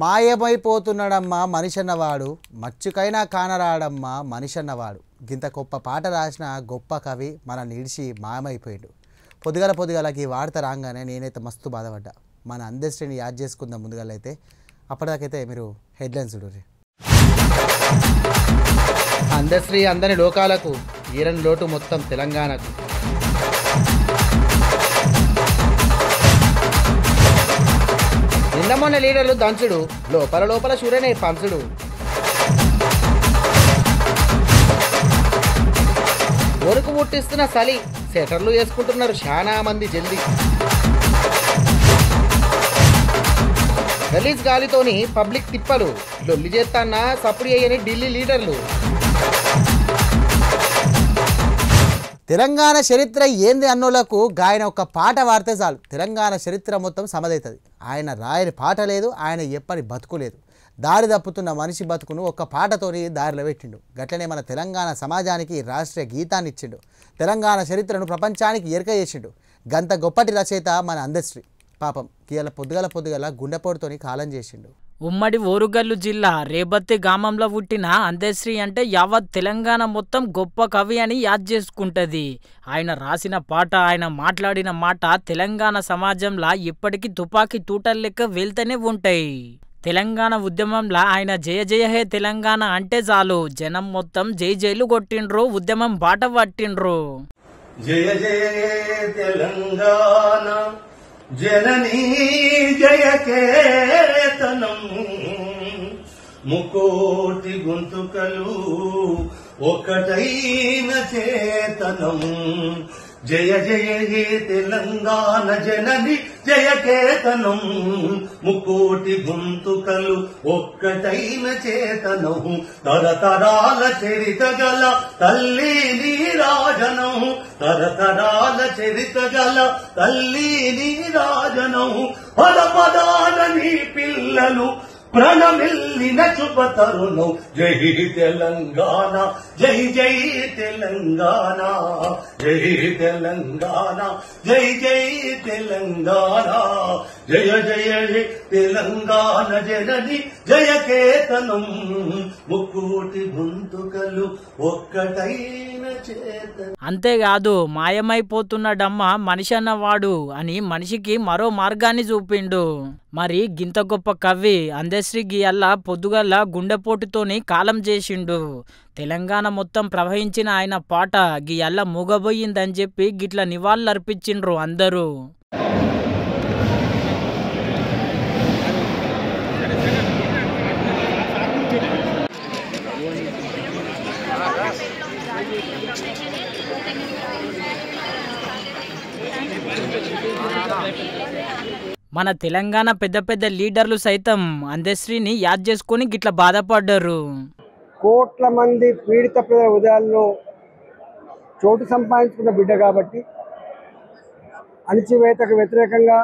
మాయమైపోతున్నాడమ్మా మనిషన్నవాడు, మచ్చుకైనా కానరాడమ్మా మనిషన్నవాడు. గింత గొప్ప పాట రాసిన గొప్ప కవి మన నిడిచి మాయమైపోయాడు. పొద్దుగలకి ఈ వార్త రాగానే నేనైతే మస్తు బాధపడ్డా. మన అందశ్రీని యాద్ చేసుకుందాం ముందుగాలైతే. అప్పటిదాకైతే మీరు హెడ్లైన్స్ చూడండి. అందశ్రీ అందని లోకాలకు, ఈరని లోటు మొత్తం తెలంగాణకు. నిన్నమొన్న లీడర్లు దంచుడు, లోపల సూర్యనే పంచుడు. ఒరుకు ముట్టిస్తున్న చలి, సెటర్లు వేసుకుంటున్నారు చాలా మంది జల్దీ. గలీజ్ గాలితోని పబ్లిక్ తిప్పలు, లొల్లి చేస్తాన్న సప్పుడు చేయని ఢిల్లీ లీడర్లు. తెలంగాణ చరిత్ర ఏంది అన్నోళ్లకు గాయన ఒక పాట వాడితే చాలు, తెలంగాణ చరిత్ర మొత్తం సమదవుతుంది. ఆయన రాయని పాట లేదు, ఆయన ఎప్పని బతుకు లేదు. దారి తప్పుతున్న మనిషి బతుకును ఒక్క పాటతోని దారిలో పెట్టిండు. గట్లనే మన తెలంగాణ సమాజానికి రాష్ట్రీయ గీతాన్ని ఇచ్చిండు. తెలంగాణ చరిత్రను ప్రపంచానికి ఎరక చేసిండు. గంత గొప్పటి రచయిత మన అందశ్రీ. పాపం కీల పొద్దుగల గుండెపోటుతోని కాలం చేసిండు. ఉమ్మడి ఓరుగల్లు జిల్లా రేబత్తి గ్రామంలో పుట్టిన అందశ్రీ అంటే యావత్ తెలంగాణ మొత్తం గొప్ప కవి అని యాద్ చేసుకుంటది. ఆయన రాసిన పాట, ఆయన మాట్లాడిన మాట తెలంగాణ సమాజంలో ఇప్పటికీ తుపాకీ తూటల లెక్క వెళ్తూనే ఉంటాయి. తెలంగాణ ఉద్యమంలో ఆయన జయ జయ హే తెలంగాణ అంటే చాలు జనం మొత్తం జై జైలు కొట్టిండ్రు, ఉద్యమం బాట పట్టిండ్రు. జయ జయ తెలంగాణ జననీ జయ కేతనం, ముకోటి గొంతుకలు ఒకటైన చేతనం. జయ జయ హే తెలంగాణ జనని జయ కేతనం, ముకోటి గొంతుకలు ఒక్కటైన చేతనం. తరతరాల చరిత గల తల్లి నీరాజనం, తరతరాల చరిత గల తల్లి నీరాజనం. పదపదాన నీ పిల్లలు ప్రణమిల్లిన శుభతరుణం. జై తెలంగాణ, జై జై తెలంగాణ, జై తెలంగాణ, జై జై తెలంగాణ. జయ జయ తెలంగాణ జనని జయ కేతనం, ముక్కోటి గొంతుకలు ఒక్కటైన చేతనం. అంతేకాదు మాయమైపోతున్నాడమ్మ మనిషి అన్నవాడు అని మనిషికి మరో మార్గాన్ని చూపిండు. మరి గింత గొప్ప కవి అందశ్రీ గియల్లా పొద్దుగల్లా గుండెపోటుతోని కాలం చేసిండు. తెలంగాణ మొత్తం ప్రవహించిన ఆయన పాట గియల్లా మూగబోయిందని చెప్పి గిట్ల నివాళులర్పించిండ్రు అందరూ. మన తెలంగాణ పెద్ద లీడర్లు సైతం అందశ్రీని యాద్ చేసుకొని గిట్ల బాధపడ్డారు. కోట్ల మంది పీడిత ప్రజల ఉదయాల్లో చోటు సంపాదించుకున్న బిడ్డ కాబట్టి, అణచివేతకు వ్యతిరేకంగా,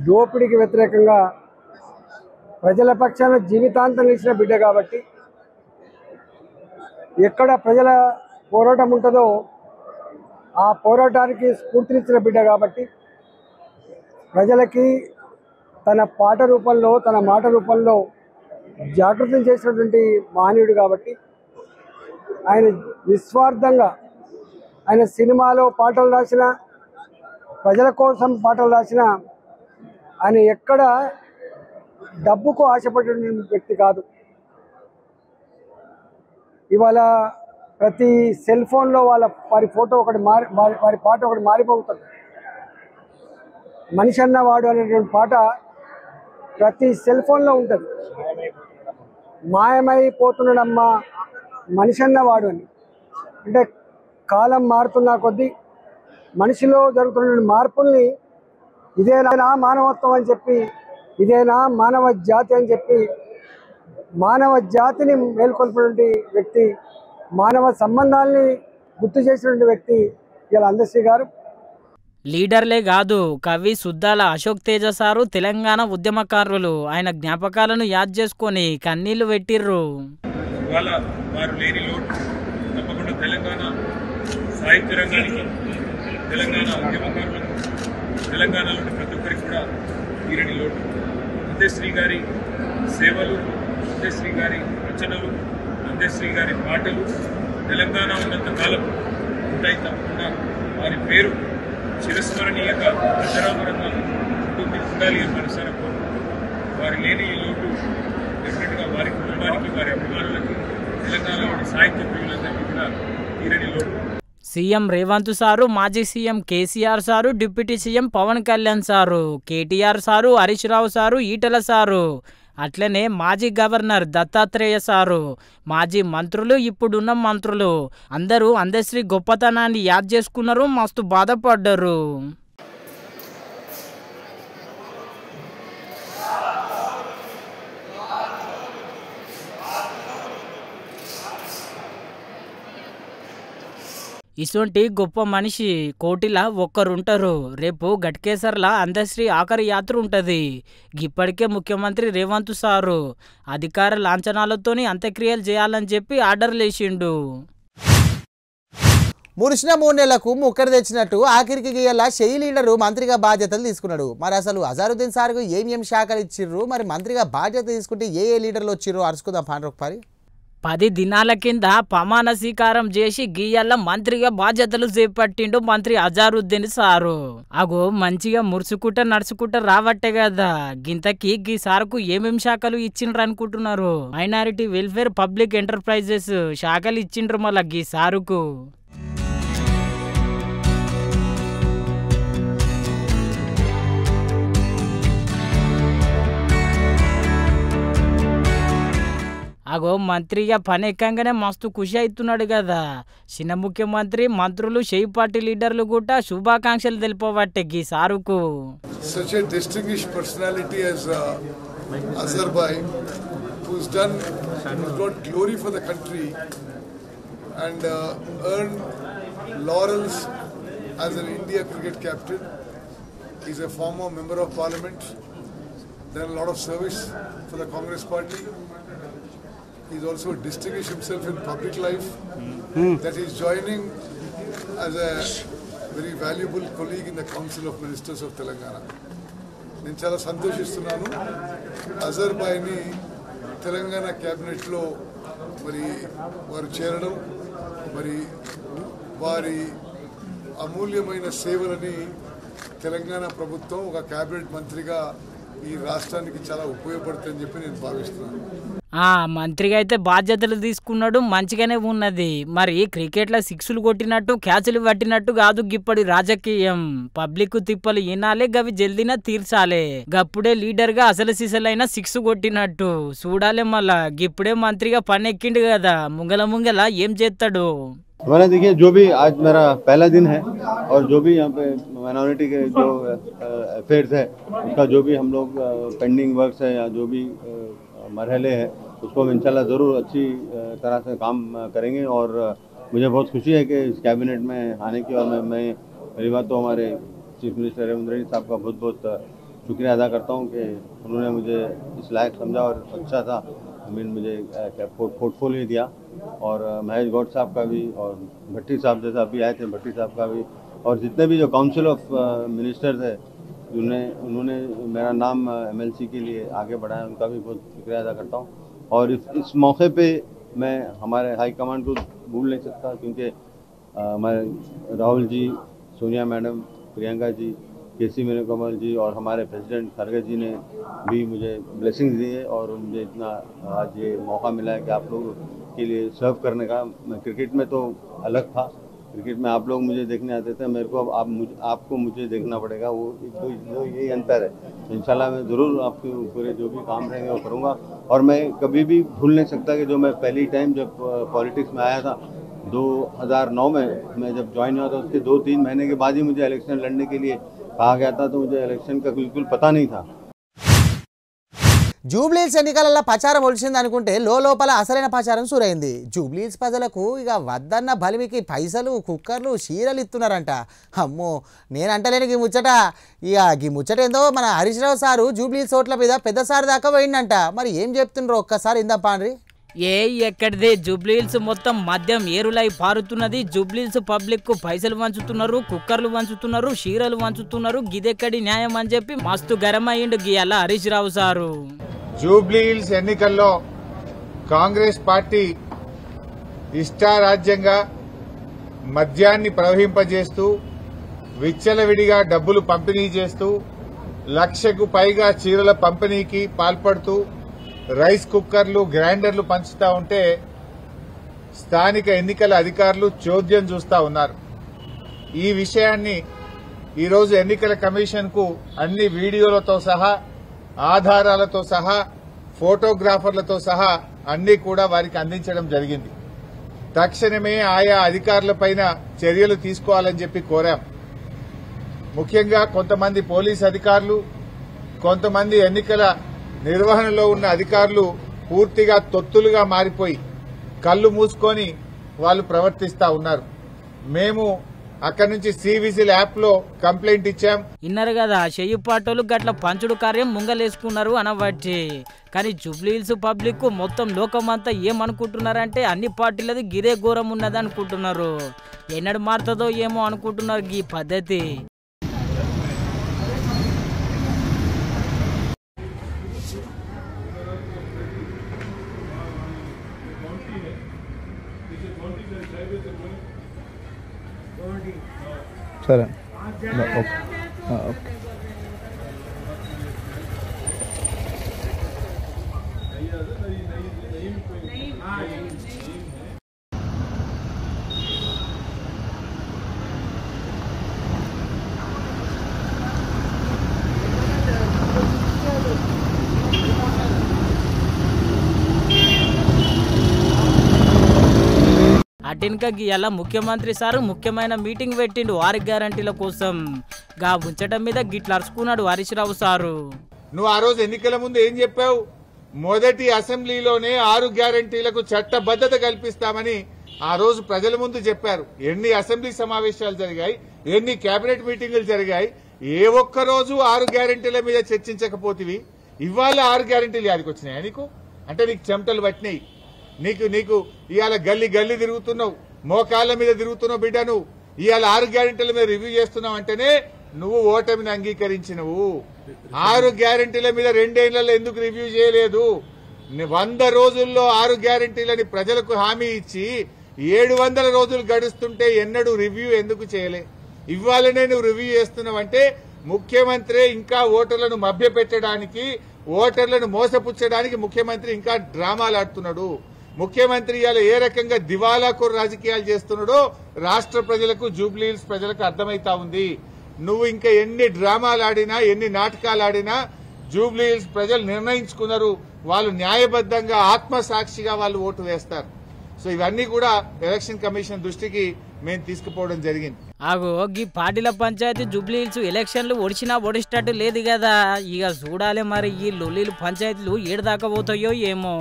దోపిడీకి వ్యతిరేకంగా ప్రజల పక్షాన జీవితాంతం నిలిచిన బిడ్డ కాబట్టి, ఎక్కడ ప్రజల పోరాటం ఉంటుందో ఆ పోరాటానికి స్ఫూర్తినిచ్చిన బిడ్డ కాబట్టి, ప్రజలకి తన పాట రూపంలో, తన మాట రూపంలో జాగృతం చేసినటువంటి మహనీయుడు కాబట్టి, ఆయన నిస్వార్థంగా ఆయన సినిమాలో పాటలు రాసిన, ప్రజల కోసం పాటలు రాసిన, ఆయన ఎక్కడ డబ్బుకు ఆశపడే వ్యక్తి కాదు. ఇవాళ ప్రతి సెల్ ఫోన్లో వారి ఫోటో ఒకటి వారి పాట ఒకటి మారిపోతుంది. మనిషి అన్నవాడు అనేటువంటి పాట ప్రతి సెల్ ఫోన్లో ఉంటుంది. మాయమైపోతున్నాడమ్మా మనిషి అన్నవాడు అని అంటే కాలం మారుతున్న కొద్దీ మనిషిలో జరుగుతున్న మార్పుల్ని ఇదేనా మానవత్వం అని చెప్పి, ఇదేనా మానవ జాతి అని చెప్పి మానవ జాతిని మేల్కొల్పినటువంటి వ్యక్తి, మానవ సంబంధాలని గుర్తు చేసినటువంటి వ్యక్తి ఇలా అందశ్రీ గారు. లీడర్లే కాదు, కవి సుద్దాల అశోక్ తేజ సారు తెలంగాణ ఉద్యమకారులు ఆయన జ్ఞాపకాలను యాద్ చేసుకొని కన్నీళ్లు పెట్టిర్రు. వారు లేని లోటు తప్పకుండా తెలంగాణ సాహిత్య రంగానికి, తెలంగాణ ఉద్యమకారులకు, తెలంగాణలోని ప్రతి ఒక్కరికి కూడా తీరని లోటు. అందశ్రీ గారి సేవలు, అందశ్రీ గారి రచనలు, అందశ్రీ గారి పాటలు తెలంగాణ ఉన్నంత కాలం ఉంటాయి తప్పకుండా వారి పేరు చిరస్మరణీయంగా అజరామరంగా ఉండాలి అని మనసాన వారి లేని ఈ లోటు డెఫినెట్గా వారి కుటుంబానికి, వారి అభిమానులకి, తెలంగాణలోని సాహిత్య ప్రియులందరికీ కూడా తీరని లోటు. సీఎం రేవంత్ సారు, మాజీ CM KCR sir, deputy CM Pawan Kalyan sir, KTR sir, Harish Rao sir, Etela sir, అట్లనే మాజీ గవర్నర్ దత్తాత్రేయ సారు, మాజీ మంత్రులు, ఇప్పుడున్న మంత్రులు అందరూ అందశ్రీ గొప్పతనాన్ని యాద్ చేసుకున్నారు, మస్తు బాధపడ్డారు. ఇసొంటి గొప్ప మనిషి కోటిలా ఒక్కరుంటారు. రేపు గట్కేసర్లా అందశ్రీ ఆఖరి యాత్ర ఉంటుంది. ఇప్పటికే ముఖ్యమంత్రి రేవంత్ సారు అధికార లాంఛనాలతోని అంత్యక్రియలు చేయాలని చెప్పి ఆర్డర్లు వేసిండు. మురిసిన 3 నెలలకు ముక్కడి తెచ్చినట్టు ఆఖరికి గీయల్లా షెయి లీడరు మంత్రిగా బాధ్యతలు తీసుకున్నాడు. మరి అసలు అజారుద్దీన్ సార్కు ఏం శాఖలు ఇచ్చిర్రు, మరి మంత్రిగా బాధ్యత తీసుకుంటే ఏ లీడర్లు వచ్చిర్రు అరుచుకుందాం పాండ్రొకపారి. 10 దినాల కింద ప్రమాణ స్వీకారం చేసి గీయల్ల మంత్రిగా బాధ్యతలు చేపట్టిండు మంత్రి అజారుద్దీన్ సారు. అగో మంచిగా మురుసుకుంటా నడుచుకుంటా రావట్టే కదా. గింతకి గీ సార్కు ఏమేం శాఖలు ఇచ్చిండ్రు అనుకుంటున్నారు? మైనారిటీ వెల్ఫేర్, పబ్లిక్ ఎంటర్ప్రైజెస్ శాఖలు ఇచ్చిండ్రు మళ్ళా గీ సారుకు. అగో మంత్రిగా పని ఎక్కంగానే మస్తు ఖుషి అవుతున్నాడు కదా. చిన్న ముఖ్యమంత్రి, మంత్రులు, షెయి పార్టీ లీడర్లు కూడా శుభాకాంక్షలు తెలిపబట్టే గీ సారుకు. Such a distinguished personality as Azhar Bhai, who's got glory for the country and earned laurels as an India cricket captain. He's a former member of parliament, done a lot of service for the Congress party. He's also distinguished himself in public life, that he's joining as a very valuable colleague in the Council of Ministers of Telangana. నేను చాలా సంతోషిస్తున్నాను. అజర్ భాయ్ని తెలంగాణ క్యాబినెట్లో మరి వారు చేరడం, మరి వారి అమూల్యమైన సేవలని తెలంగాణ ప్రభుత్వం ఒక క్యాబినెట్ మంత్రిగా ఈ రాష్ట్రానికి చాలా ఉపయోగపడుతుందని చెప్పి నేను భావిస్తున్నాను. మంత్రిగా అయితే బాధ్యతలు తీసుకున్నాడు, మంచిగానే ఉన్నది. మరి క్రికెట్లో 6లు కొట్టినట్టు, క్యాచ్లు పట్టినట్టు కాదు గిప్పటి రాజకీయం. పబ్లిక్ తిప్పలు వినాలే, గవి జల్దీనా తీర్చాలే. గప్పుడే లీడర్గా అసలు సిసలైన 6 కొట్టినట్టు చూడాలి. మళ్ళా గిప్పుడే మంత్రిగా పని ఎక్కిండు కదా, ముంగల ఏం చేస్తాడు. हमारा देखिए जो भी आज मेरा पहला दिन है और जो भी यहाँ पे माइनॉरिटी के जो अफेयर्स है उसका जो भी हम लोग पेंडिंग वर्क्स है या जो भी मरहले हैं उसको हम इंशाल्लाह ज़रूर अच्छी तरह से काम करेंगे. और मुझे बहुत खुशी है कि इस कैबिनेट में आने की. और मैं पहली बात तो हमारे चीफ मिनिस्टर रेवंत रेड्डी साहब का बहुत बहुत शुक्रिया अदा करता हूँ कि उन्होंने मुझे इस लायक समझा और अच्छा था मुझे पोर्टफोलियो दिया. और महेश गौड साहब का भी और भट्टी साहब जैसा अभी आए थे, भट्टी साहब का भी, और जितने भी जो काउंसिल ऑफ मिनिस्टर्स है उन्होंने मेरा नाम MLC के लिए आगे बढ़ाया, उनका भी बहुत शुक्रिया अदा करता हूँ. और इस मौके पे मैं हमारे हाई कमांड को भूल नहीं सकता, क्योंकि हमारे राहुल जी, सोनिया मैडम, प्रियंका जी, KC वेणुगोपाल जी और हमारे प्रेसिडेंट खरगे जी ने भी मुझे ब्लेसिंग्स दी है. और मुझे इतना आज ये मौका मिला है कि आप लोग के लिए सर्व करने का. मैं क्रिकेट में तो अलग था, क्रिकेट में आप लोग मुझे देखने आते थे, मेरे को आपको मुझे देखना पड़ेगा. वो यही अंतर है. इंशाल्लाह मैं ज़रूर आपके पूरे जो भी काम रहेंगे वो करूँगा. और मैं कभी भी भूल नहीं सकता कि जो मैं पहली टाइम जब पॉलिटिक्स में आया था 2009 में मैं जब ज्वाइन हुआ था, उसके 2-3 महीने के बाद ही मुझे इलेक्शन लड़ने के लिए कहा गया था. तो मुझे इलेक्शन का बिल्कुल पता नहीं था. జూబ్లీహిల్స్ ఎన్నికలలో ప్రచారం ఒలిచింది అనుకుంటే లోపల అసలైన ప్రచారం సురైంది. జూబ్లీహిల్స్ ప్రజలకు ఇక వద్దన్న బలిమికి పైసలు, కుక్కర్లు, చీరలు ఇస్తున్నారంట. అమ్మో, నేను అంటలేను ఈ ముచ్చట. ఇక ఈ ముచ్చట ఏందో మన హరీష్ రావు సారు జూబ్లీహిల్స్ ఓట్ల మీద పెద్ద సార్ దాకా పోయిందంట. మరి ఏం చెప్తుండ్రో ఒక్కసారి ఇందా పాండ్రి. ఎక్కడిదే జూబ్లీహిల్స్ మొత్తం మద్యం ఏరులై పారుతున్నది. జూబ్లీహిల్స్ పబ్లిక్ కు పైసలు వంచుతున్నారు, కుక్కర్లు వంచుతున్నారు, షీరలు వంచుతున్నారు. గిదెక్కడి న్యాయం అని చెప్పి మస్తు గరమయ్యిండు గియాల హరీష్ రావు సారు. జూబ్లీహిల్స్ ఎన్నికల్లో కాంగ్రెస్ పార్టీ ఇష్టారాజ్యంగా మద్యాన్ని ప్రవహింపజేస్తూ విచ్చలవిడిగా డబ్బులు పంపిణీ చేస్తూ 1,00,000కు పైగా చీరల పంపిణీకి పాల్పడుతూ రైస్ కుక్కర్లు గ్రైండర్లు పంచుతా ఉంటే స్థానిక ఎన్నికల అధికారులు చోద్యం చూస్తా ఉన్నారు. ఈ విషయాన్ని ఈరోజు ఎన్నికల కమిషన్ కు అన్ని వీడియోలతో సహా ఆధారాలతో సహా ఫోటోగ్రాఫర్లతో సహా అన్ని కూడా వారికి అందించడం జరిగింది. తక్షణమే ఆయా అధికారులపైన చర్యలు తీసుకోవాలని చెప్పి కోరాం. ముఖ్యంగా కొంతమంది పోలీస్ అధికారులు, కొంతమంది ఎన్నికల నిర్వహణలో ఉన్న అధికారులు పూర్తిగా తొత్తులుగా మారిపోయి కళ్లు మూసుకొని వాళ్ళు ప్రవర్తిస్తా ఉన్నారు. మేము అక్కడి నుంచి సివిజిల్ యాప్ లో కంప్లైంట్ ఇచ్చాం. ఇన్నారు కదా చెయ్యి పాటోలు గట్ల పంచుడు కార్యం ముంగలేసుకున్నారు అనబట్టి. కానీ జూబ్లీహిల్స్ పబ్లిక్ మొత్తం లోకమంతా ఏమనుకుంటున్నారంటే అన్ని పార్టీలది గిరే ఘోరం ఉన్నది అనుకుంటున్నారు. ఎన్నడు మారుతుందో ఏమో అనుకుంటున్నారు ఈ పద్ధతి. సరే ఓకే. అటెన్క గీయాల ముఖ్యమంత్రి సారు ముఖ్యమైన మీటింగ్ పెట్టిండు 6 గ్యారంటీల కోసం. గా ఉంచడం మీద గిట్ల అరుచుకున్నాడు హరీష్ రావు సారు. నువ్వు ఆ రోజు ఎన్నికల ముందు ఏం చెప్పావు? మొదటి అసెంబ్లీలోనే 6 గ్యారంటీలకు చట్టబద్దత కల్పిస్తామని ఆ రోజు ప్రజల ముందు చెప్పారు. ఎన్ని అసెంబ్లీ సమావేశాలు జరిగాయి, ఎన్ని కేబినెట్ మీటింగులు జరిగాయి, ఏ ఒక్క రోజు 6 గ్యారంటీల మీద చర్చించకపోతివి. ఇవాళ 6 గ్యారంటీలు యాడికి వచ్చినాయా నీకు? అంటే నీకు చెమటలు పట్టినాయి. నీకు ఇవాళ గల్లీ గల్లీ తిరుగుతున్నావు, మోకాళ్ల మీద తిరుగుతున్నావు బిడ్డ. నువ్వు ఇవాళ 6 గ్యారెంటీల మీద రివ్యూ చేస్తున్నావు అంటేనే నువ్వు ఓటమిని అంగీకరించినవు. 6 గ్యారెంటీల మీద 2 ఏళ్లలో ఎందుకు రివ్యూ చేయలేదు? 100 రోజుల్లో 6 గ్యారెంటీలని ప్రజలకు హామీ ఇచ్చి 700 రోజులు గడుస్తుంటే ఎన్నడూ రివ్యూ ఎందుకు చేయలే? ఇవాళనే నువ్వు రివ్యూ చేస్తున్నావంటే ముఖ్యమంత్రి ఇంకా ఓటర్లను మభ్యపెట్టడానికి, ఓటర్లను మోసపుచ్చడానికి ముఖ్యమంత్రి ఇంకా డ్రామాలు ఆడుతున్నాడు. ముఖ్యమంత్రి ఇవాళ ఏ రకంగా దివాలాకోరు రాజకీయాలు చేస్తున్నాడో రాష్ట్ర ప్రజలకు, జూబ్లీహిల్స్ ప్రజలకు అర్థమైతా ఉంది. నువ్వు ఇంకా ఎన్ని డ్రామాలు ఆడినా, ఎన్ని నాటకాలు ఆడినా జూబ్లీహిల్స్ ప్రజలు నిర్ణయించుకున్నారు. వాళ్ళు న్యాయబద్దంగా ఆత్మసాక్షిగా వాళ్ళు ఓటు వేస్తారు. సో ఇవన్నీ కూడా ఎలక్షన్ కమిషన్ దృష్టికి మేము తీసుకుపోవడం జరిగింది. ఆగో గీ పార్టీల పంచాయతీ జూబ్లీహిల్స్ ఎలక్షన్లు ఒడిచినా ఒడిచేటట్టు లేదు కదా. ఇక చూడాలి మరి ఈ లొల్లీలు పంచాయతీలు ఏడు దాకా పోతాయో ఏమో.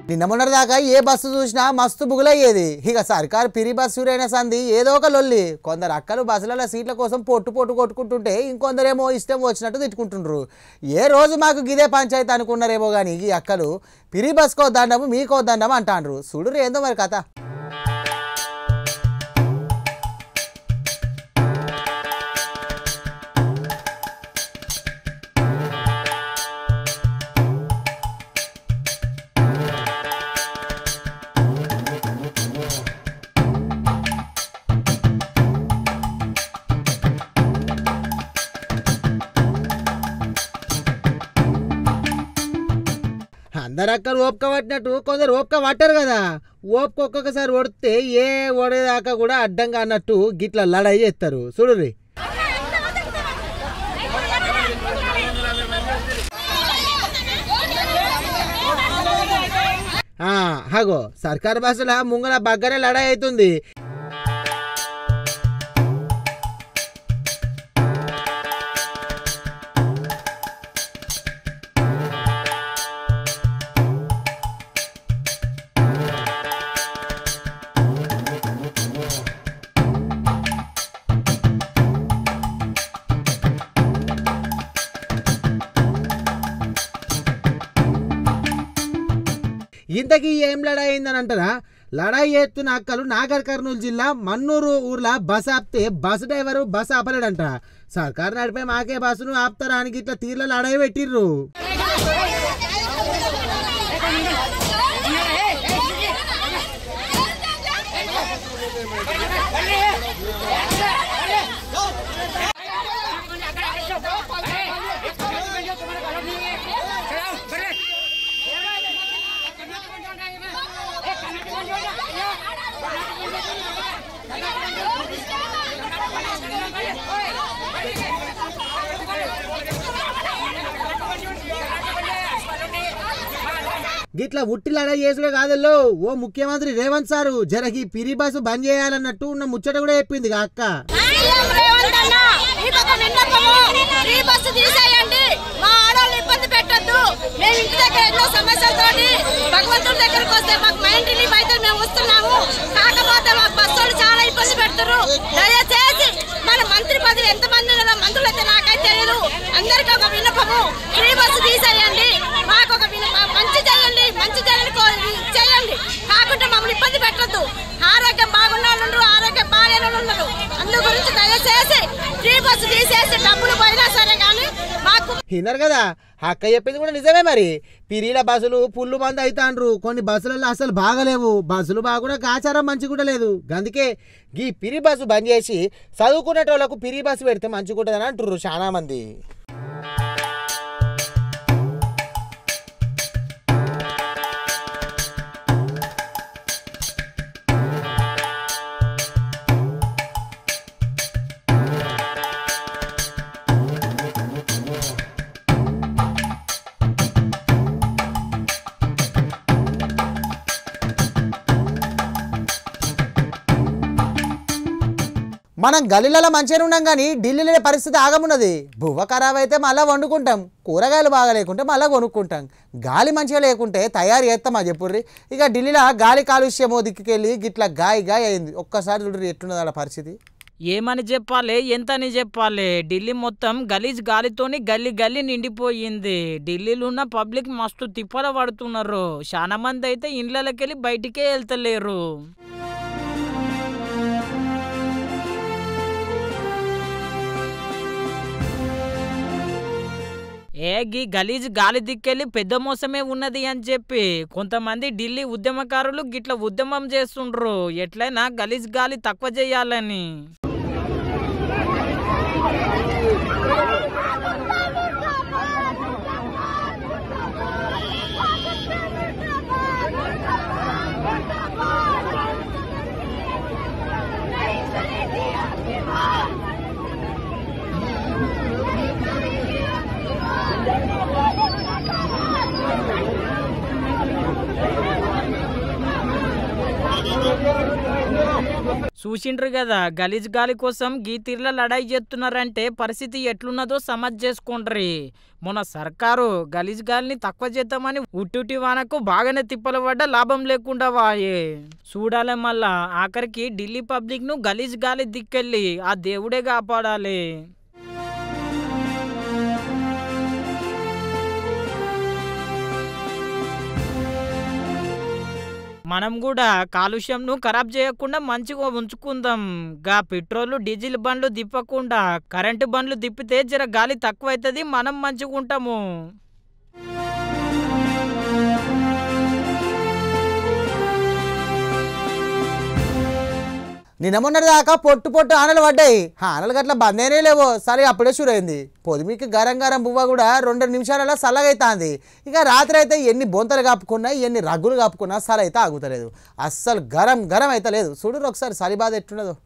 నిన్న మొన్నటిదాకా ఏ బస్సు చూసినా మస్తు బుగులయ్యేది. ఇక సర్కారు పిరి బస్సు అయిన సంది ఏదో ఒక లొల్లి. కొందరు అక్కలు బస్సులలో సీట్ల కోసం పొట్టు కొట్టుకుంటుంటే ఇంకొందరేమో ఇష్టం వచ్చినట్టు తిట్టుకుంటుండ్రు. ఏ రోజు మాకు గిదే పంచాయతీ అనుకున్నారేమో కానీ ఈ అక్కలు పిరి బస్కో దండము మీకో దండము అంటాండ్రు. చూడురు ఏందో మరి కథ. అందరు అక్కలు ఓపిక పట్టినట్టు కొందరు ఓపిక పట్టారు కదా. ఓపిక ఒక్కొక్కసారి ఓడితే ఏ ఓడేదాకా కూడా అడ్డంగా అన్నట్టు గిట్ల లడాయి చేస్తారు. చూడుర్రి. హగో సర్కారు బస్సుల ముంగల బగ్గనే లడాయి అవుతుంది. గింతకి ఏం లడాయి అయిందని అంటారా? లడాయి చేస్తున్న అక్కలు నాగర్ కర్నూలు జిల్లా మన్నూరు ఊర్లో బస్ ఆపితే బస్ డ్రైవరు బస్ ఆపలేడంట. సర్కారు నడిపే మాకే బస్సును ఆపుతారా అని ఇట్లా తీర్ల లడాయి పెట్టిర్రు. గిట్లా ఉట్టి లడాయి చేసుడే కాదల్లో ఓ ముఖ్యమంత్రి రేవంత్ సారు జరగి పిరి బస్సు బంద్ చేయాలన్నట్టు ఉన్న ముచ్చట కూడా చెప్పింది అక్క. భగవంతుడి దగ్గరకు వస్తే మాకు మైండ్ రిలీఫ్ అయితే మేము వస్తున్నాము. కాకపోతే మా బస్సులు చాలా ఇబ్బంది పెడతారు. దయచేసి మన మంత్రి పదవి ఎంతమంది మంత్రులు అయితే నాకైతే తెలియదు. అందరికీ ఒక విన్నపము, ఫ్రీ బస్సు తీసేయండి, మాకు ఒక మంచి చేయండి, మంచి చేయండి. కాకుండా మమ్మల్ని ఇబ్బంది పెట్టద్దు. ఆరోగ్యం బాగున్న వాళ్ళు, ఆరోగ్యం బాగాలేని ఉన్నారు. అందు గురించి దయచేసి ఫ్రీ బస్సు తీసేసి డబ్బులు పోయినా సరే కానీ మాకు విన్నారు కదా, అక్క చెప్పింది కూడా నిజమే. మరి పిరీల బస్సులు ఫుల్ మంది అవుతాండ్రు. కొన్ని బస్సులలో అసలు బాగలేవు. బస్సులు బాగున్నా ఆచారం మంచిగా లేదు. అందుకే ఈ పిరి బస్సు బంద్ చేసి చదువుకునేటోళ్లకు పిరి బస్సు పెడితే మంచిగుంటుందని అంటుర్రు చాలా మంది. మనం గల్లీలలో మంచిగా ఉన్నాం కానీ ఢిల్లీలో పరిస్థితి ఆగమున్నది. బువ్వ ఖరాబ్ అయితే మళ్ళీ వండుకుంటాం, కూరగాయలు బాగా లేకుంటే మళ్ళీ కొనుక్కుంటాం, గాలి మంచిగా లేకుంటే తయారు చేస్తామా చెప్పుర్రి. ఇక ఢిల్లీలో గాలి కాలుష్యమో దిక్కుకెళ్ళి గిట్లా గాయ అయింది. ఒక్కసారి చూడ్రి ఎట్లున్నది అలా పరిస్థితి. ఏమని చెప్పాలి, ఎంతని చెప్పాలి. ఢిల్లీ మొత్తం గలీజ్ గాలితోని గల్లీ నిండిపోయింది. ఢిల్లీలో ఉన్న పబ్లిక్ మస్తు తిప్పల పడుతున్నారు. చాలా మంది అయితే ఇండ్లకెళ్ళి బయటికే వెళ్తలేరు. గీ గలీజ్ గాలి దిక్కెళ్ళి పెద్ద మోసమే ఉన్నది అని చెప్పి కొంతమంది ఢిల్లీ ఉద్యమకారులు గిట్ల ఉద్యమం చేస్తుండ్రు. ఎట్లయినా గలీజ్ గాలి తక్కువ చేయాలని. చూసిండ్రు కదా, గలీజ్ గాలి కోసం గీ తీర్ల లడాయి చేస్తున్నారంటే పరిస్థితి ఎట్లున్నదో సమజ్ చేసుకుండ్రి. మన సర్కారు గలీజ్ గాలిని తక్కువ చేద్దామని ఉట్టుటి వానకు బాగానే తిప్పలు పడ్డ లాభం లేకుండా వాయే. చూడాలి మళ్ళా ఆఖరికి ఢిల్లీ పబ్లిక్ ను గలీజ్ గాలి దిక్కెళ్ళి ఆ దేవుడే కాపాడాలి. మనం కూడా కాలుష్యంను ఖరాబ్ చేయకుండా మంచిగా ఉంచుకుందాం. గా పెట్రోల్ డీజిల్ బండ్లు తిప్పకుండా కరెంటు బండ్లు తిప్పితే జర గాలి తక్కువ అవుతుంది, మనం మంచిగా ఉంటాము. నిన్న మొన్నటి దాకా పొట్టు ఆనలు పడ్డాయి. ఆనలు గట్ల బందేనే లేవో, సరే అప్పుడే షురైంది. పొద్దుమికి గరం బువ్వ కూడా 2 నిమిషాలలో చల్లగైతుంది. ఇక రాత్రి అయితే ఎన్ని బొంతలు కప్పుకున్నా ఎన్ని రగ్గులు కప్పుకున్నా సరే అయితే ఆగుతలేదు. అస్సలు గరం అయితే లేదు. చూడరు ఒకసారి చలి బాధ ఎట్లున్నదో.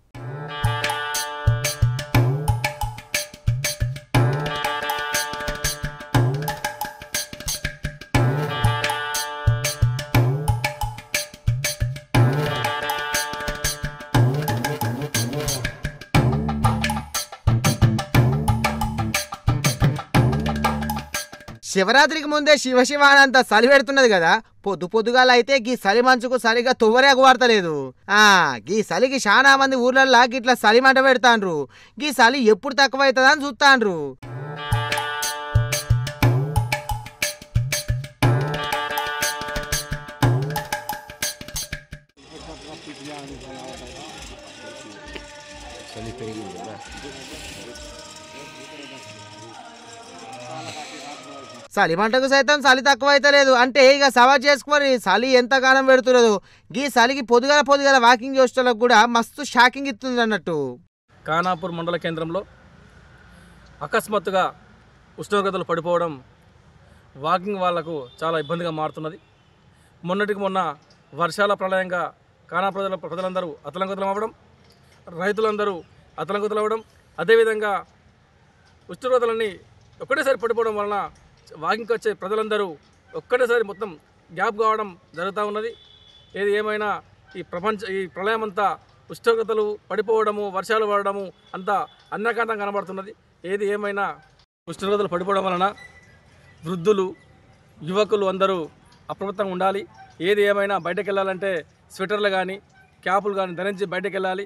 శివరాత్రికి ముందే శివ అంత చలి పెడుతున్నది కదా. పొద్దుగాల అయితే గీ చలి మంచుకు సరిగా తువ్వరేకు వాడతలేదు. గీ చలికి చాలా మంది ఊర్లల్లో గిట్లా చలి మంట పెడతాండ్రు. గీ చలి ఎప్పుడు తక్కువ అవుతుందని చూస్తాండ్రు. చలి మంటకు సైతం చలి తక్కువ అయితే లేదు అంటే ఇక సవాల్ చేసుకొని చలి ఎంతగానం పెడుతున్నదో ఈ చలికి పొద్దుగల వాకింగ్ చేసేటోళ్ళకు కూడా మస్తు షాకింగ్ ఇస్తుంది అన్నట్టు. ఖానాపూర్ మండల కేంద్రంలో అకస్మాత్తుగా ఉష్ణోగ్రతలు పడిపోవడం వాకింగ్ వాళ్లకు చాలా ఇబ్బందిగా మారుతున్నది. మొన్నటికి మొన్న వర్షాల ప్రళయంగా ప్రజలందరూ అతలంకుతలం అవ్వడం, రైతులందరూ అతలంకుతలం అవ్వడం, అదేవిధంగా ఉష్ణోగ్రతలన్నీ ఒక్కటేసారి పడిపోవడం వలన వాకింగ్కి వచ్చే ప్రజలందరూ ఒక్కటేసారి మొత్తం గ్యాప్ కావడం జరుగుతూ ఉన్నది. ఏది ఏమైనా ఈ ప్రళయం అంతా ఉష్ణోగ్రతలు పడిపోవడము, వర్షాలు పడడము అంతా అన్యకాంతం కనబడుతున్నది. ఏది ఏమైనా ఉష్ణోగ్రతలు పడిపోవడం వలన వృద్ధులు, యువకులు అందరూ అప్రమత్తంగా ఉండాలి. ఏది ఏమైనా బయటకు వెళ్ళాలంటే స్వెటర్లు కానీ క్యాపులు కానీ ధరించి బయటకు వెళ్ళాలి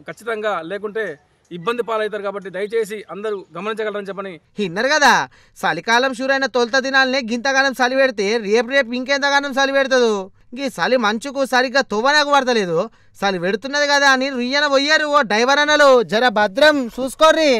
ఖచ్చితంగా, లేకుంటే ఇబ్బంది పాలవుతారు. కాబట్టి దయచేసి అందరూ గమనించగలరని చెప్పని విన్నారు కదా. చలికాలం షూరైన తొలుత దినాలనే గింతగానం చలి పెడితే రేపు ఇంకెంతగానం చలి పెడుతుందో. ఈ చలి మంచుకు సరిగ్గా తొవ్వనకు పడతలేదు, చలి పెడుతున్నది కదా అని రుయ్యన పోయారు ఓ డ్రైవర్ అన్నలు. జర భద్రం చూసుకోర్రి.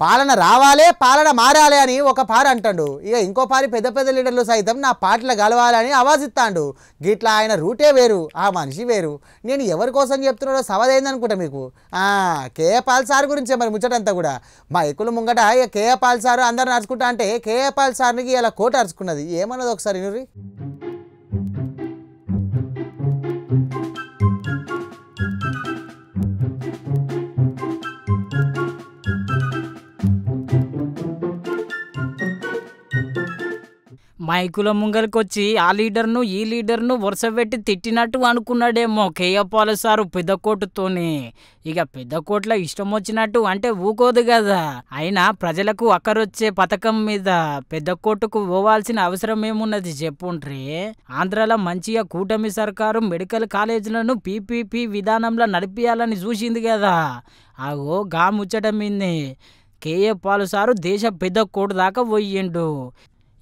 పాలన రావాలే, పాలన మారాలి అని ఒక పారి అంటాడు. ఇక ఇంకో పారి పెద్ద లీడర్లు సైతం నా పాటలు గలవాలని ఆవాజిస్తాడు. గిట్లా ఆయన రూటే వేరు, ఆ మనిషి వేరు. నేను ఎవరి కోసం చెప్తున్నాడో సవదైందనుకుంటా మీకు. కేఏ పాల్ సార్ గురించే మరి ముచ్చటంతా కూడా. మా ఎక్కుల ముంగట ఇక కేఏ పాల్ సార్ అందరు నడుచుకుంటా అంటే కేఏ పాల్ సార్నికి ఇలా కోట అరుచుకున్నది. ఏమన్నది ఒకసారి నువ్వు. మైకుల ముంగలికొచ్చి ఆ లీడర్ను ఈ లీడర్ను వరుస పెట్టి తిట్టినట్టు అనుకున్నాడేమో కేఏ పాల్ సారు పెద్దకోటుతోనే. ఇక పెద్దకోట్ల ఇష్టం వచ్చినట్టు అంటే ఊకోదు కదా. అయినా ప్రజలకు అక్కరొచ్చే పథకం మీద పెద్దకోటుకు పోవాల్సిన అవసరం ఏమున్నది చెప్పుండ్రి. ఆంధ్రాలో మంచిగా కూటమి సర్కారు మెడికల్ కాలేజీలను పీపీపీ విధానంలో నడిపియాలని చూసింది కదా. అగో గా ముచ్చట మీదే కేఏ పాల్ సారు దేశ పెద్ద కోటు దాకా పోయిండు.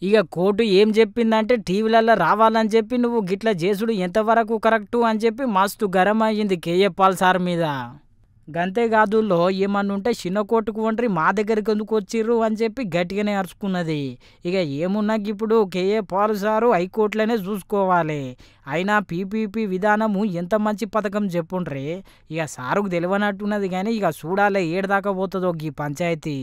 ఇక కోర్టు ఏం చెప్పిందంటే టీవీలలో రావాలని చెప్పి నువ్వు గిట్లా చేసుడు ఎంతవరకు కరెక్టు అని చెప్పి మస్తు గరం అయ్యింది కేఏ పాల్ సార్ మీద. గంతేకాదులో ఏమన్నుంటే చిన్న కోర్టుకు వండ్రి మా దగ్గరికి ఎందుకు వచ్చిర్రు అని చెప్పి గట్టిగానే అరుచుకున్నది. ఇక ఏమున్నా ఇప్పుడు కేఏ పాల్ సారు హైకోర్టులోనే చూసుకోవాలి. అయినా పీపీపీ విధానము ఎంత మంచి పథకం చెప్పుండ్రి. ఇక సారుకు తెలియనట్టున్నది కానీ ఇక చూడాలి ఏడదాకా పోతుందో ఈ పంచాయతీ.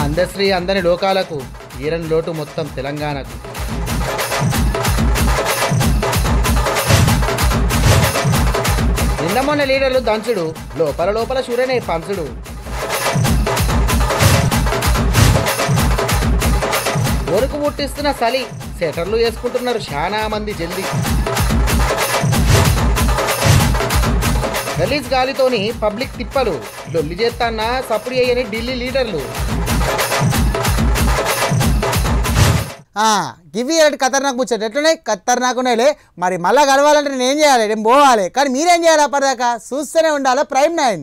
అందశ్రీ అందని లోకాలకు ఈరని లోటు మొత్తం తెలంగాణకు. నిన్న మొన్న లీడర్లు దంచుడు, లోపల షూరేనే పంచుడు. ఒరుకు ముట్టిస్తున్న చలి సెటర్లు వేసుకుంటున్నారు చాలా మంది జల్దీ. గలీజ్ గాలితోని పబ్లిక్ తిప్పలు లొల్లి చేస్తాన్నా సప్పుడు చేయని ఢిల్లీ లీడర్లు. గివి ఏంటి ఖతర్నాక్ ముచ్చట ఎట్లున్నాయి? ఖతర్నాకున్నాయిలే. మరి మళ్ళీ కలవాలంటే నేను ఏం చేయాలి? నేను పోవాలి. కానీ మీరేం చేయాలి? అప్పటిదాకా చూస్తూనే ఉండాలి ప్రైమ్ 9.